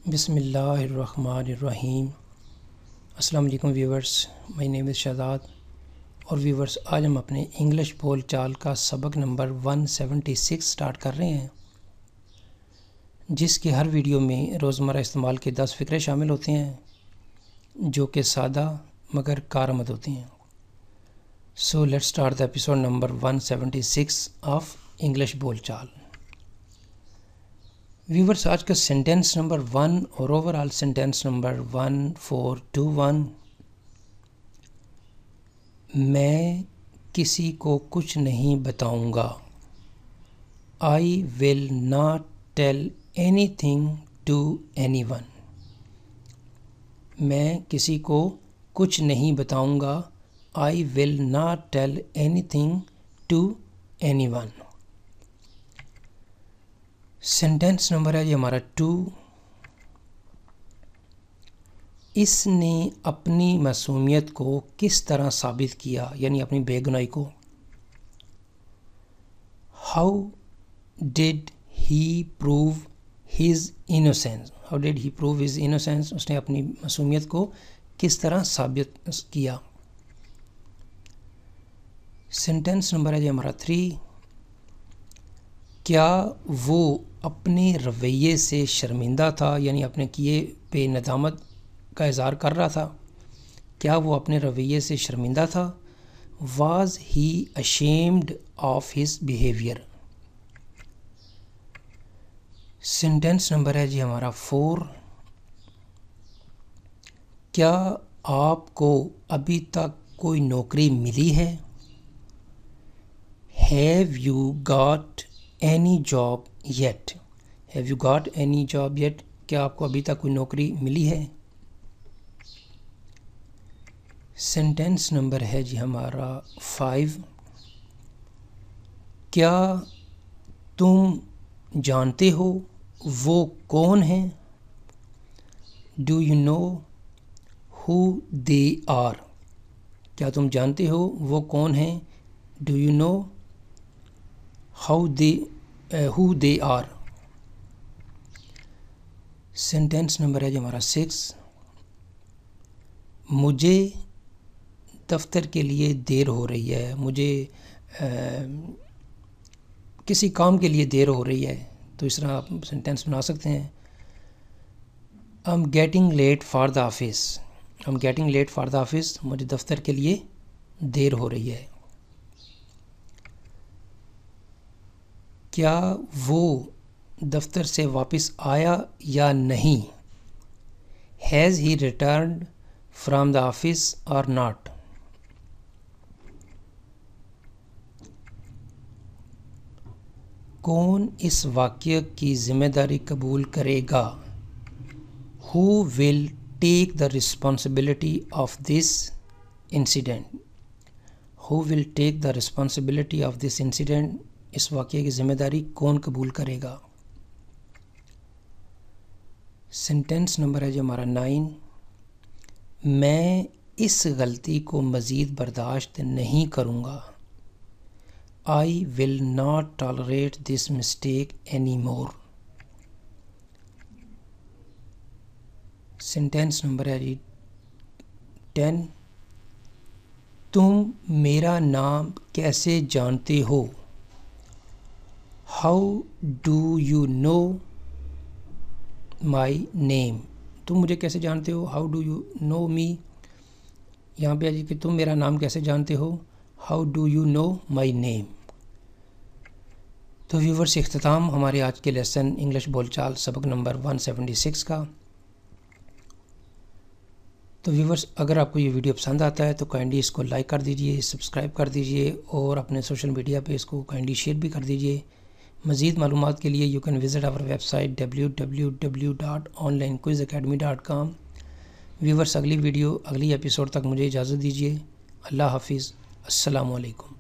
بسم اللہ الرحمن الرحیم۔ السلام علیکم ویورز، مائی نیم از شہزاد اور ویورز آج ہم اپنے انگلش بول چال کا سبق نمبر 176 سٹارٹ کر رہے ہیں، جس کے ہر ویڈیو میں روزمرہ استعمال کے 10 فقرے شامل ہوتے ہیں جو کہ سادہ مگر کارآمد ہوتے ہیں۔ So let's start the episode number 176 of English بول چال۔ ویورز آج کا سینٹینس نمبر 1 اور اوورال سینٹینس نمبر 1421، میں کسی کو کچھ نہیں بتاؤں گا۔ I will not tell anything to anyone۔ میں کسی کو کچھ نہیں بتاؤں گا۔ I will not tell anything to anyone۔ Sentence number ہے یہ ہمارا 2۔ اس نے اپنی معصومیت کو کس طرح ثابت کیا، یعنی اپنی بے گناہی کو۔ How did he prove his innocence؟ How did he prove his innocence؟ اس نے اپنی معصومیت کو کس طرح ثابت کیا۔ سینٹینس نمبر ہے یہ ہمارا 3۔ کیا وہ اپنے رویے سے شرمندہ تھا، یعنی اپنے کیے پہ ندامت کا اظہار کر رہا تھا۔ کیا وہ اپنے رویے سے شرمندہ تھا؟ Was he ashamed of his behavior؟ Sentence number ہے جی ہمارا 4۔ کیا آپ کو ابھی تک کوئی نوکری ملی ہے؟ Have you got any job yet؟ Have you got any job yet؟ کیا آپ کو ابھی تک کوئی نوکری ملی ہے؟ سینٹینس نمبر ہے جی ہمارا 5۔ کیا تم جانتے ہو وہ کون ہیں؟ Do you know who they are؟ کیا تم جانتے ہو وہ کون ہیں؟ Do you know who they are؟ Sentence number ہے جی ہمارا 6۔ مجھے دفتر کے لیے دیر ہو رہی ہے، مجھے کسی کام کے لیے دیر ہو رہی ہے، تو اس طرح آپ سینٹینس بنا سکتے ہیں۔ I'm getting late for the office۔ I'm getting late for the office۔ مجھے دفتر کے لیے دیر ہو رہی ہے۔ کیا وہ دفتر سے واپس آیا یا نہیں؟ Has he returned from the office or not؟ کون اس واقعے کی ذمہ داری قبول کرے گا؟ Who will take the responsibility of this incident؟ Who will take the responsibility of this incident؟ اس واقعے کی ذمہ داری کون قبول کرے گا؟ سینٹینس نمبر ہے جو ہمارا 9۔ میں اس غلطی کو مزید برداشت نہیں کروں گا۔ I will not tolerate this mistake anymore۔ Sentence number ہے جی 10۔ تم میرا نام کیسے جانتے ہو؟ How do you know my name؟ تم مجھے کیسے جانتے ہو؟ How do you know me؟ یہاں پہ ہے جی کہ تم میرا نام کیسے جانتے ہو؟ How do you know my name؟ تو ویورز اختتام ہمارے آج کے لیسن انگلش بول چال سبق نمبر 176 کا۔ تو ویورز اگر آپ کو یہ ویڈیو پسند آتا ہے تو کائنڈلی اس کو لائک کر دیجئے، سبسکرائب کر دیجئے اور اپنے سوشل میڈیا پہ اس کو کائنڈلی شیئر بھی کر دیجئے۔ مزید معلومات کے لیے یو کین وزٹ آور ویب سائٹ www.onlinequizacademy.com۔ ویورز اگلی ویڈیو اگلی ایپیسوڈ تک مجھے اجازت دیجیے۔ اللہ حافظ، السلام علیکم۔